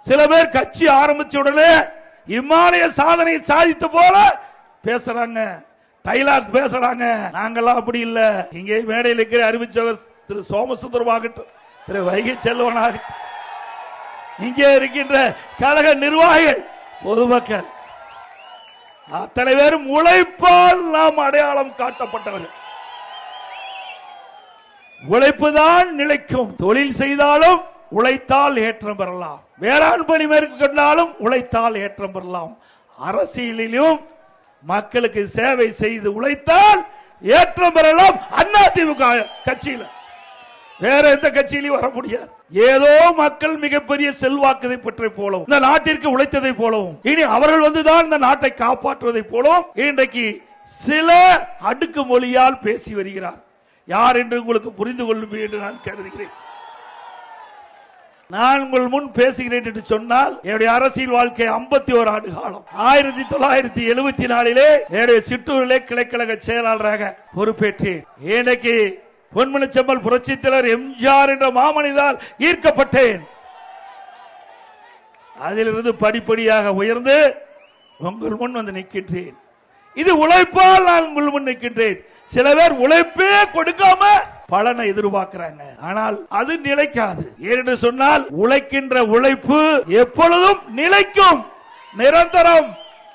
சில பேர் கட்சி ஆரம்பிச்ச உடனே இமாலய சாதனை சாதித்த போல பேசுறாங்க, டைலாக் பேசுறாங்க. நாங்கெல்லாம் அப்படி இல்ல. இங்கே மேடையில் இருக்கிற அறிவிச்சவர் திரு சோமசுந்தரமாகட்டும், திரு வைகை செல்வனாகட்டும், இங்கே இருக்கின்ற கழக நிர்வாகிகள், பொதுமக்கள் அத்தனை பேரும் உழைப்பால் நாம் அடையாளம் காட்டப்பட்டவர்கள். உழைப்புதான் நிலைக்கும். தொழில் செய்தாலும் உழைத்தால் ஏற்றம் பெறலாம், வேளாண் பணி மேற்கொண்டாலும் உழைத்தால் ஏற்றம் பெறலாம். அரசியலிலும் மக்களுக்கு சேவை செய்து உழைத்தால் ஏற்றம் பெறலாம். அதிமுக கட்சியில வேற எந்த கட்சியிலும் வர முடியாது. ஏதோ மக்கள் மிகப்பெரிய செல்வாக்கதை பெற்றை போலவும், இந்த நாட்டிற்கு உழைத்ததை போலவும், இனி அவர்கள் வந்துதான் இந்த நாட்டை காப்பாற்றுவதை போலவும் இன்றைக்கு சில அடுக்கு மொழியால் பேசி வருகிறார். யார் என்று உங்களுக்கு புரிந்து கொள்ளும் என்று நான் கருதுகிறேன். நான் உங்கள் முன் பேசுகிறேன் என்று சொன்னால், என்னுடைய அரசியல் வாழ்க்கை 51 ஆண்டு காலம். 1974 என்னுடைய சிற்றூரிலே கிளைக்கழக செயலாளராக பொறுப்பேற்றேன். எனக்கு பொன்மனச்செம்மல் புரட்சித் தலைவர் எம்ஜிஆர் என்ற மாமனிதால் ஈர்க்கப்பட்டேன். அதிலிருந்து படிப்படியாக உயர்ந்து உங்கள் முன் வந்து நிற்கின்றேன். இது உழைப்பால் நான் உங்கள் முன் நிற்கின்றேன். சில பேர் உழைப்பே கொடுக்காம பலனை எதிர்பார்க்கிறாங்க, ஆனால் அது நிலைக்காது. ஏனென்று சொன்னால் உழைக்கின்ற உழைப்பு எப்பொழுதும் நிலைக்கும், நிரந்தரம்.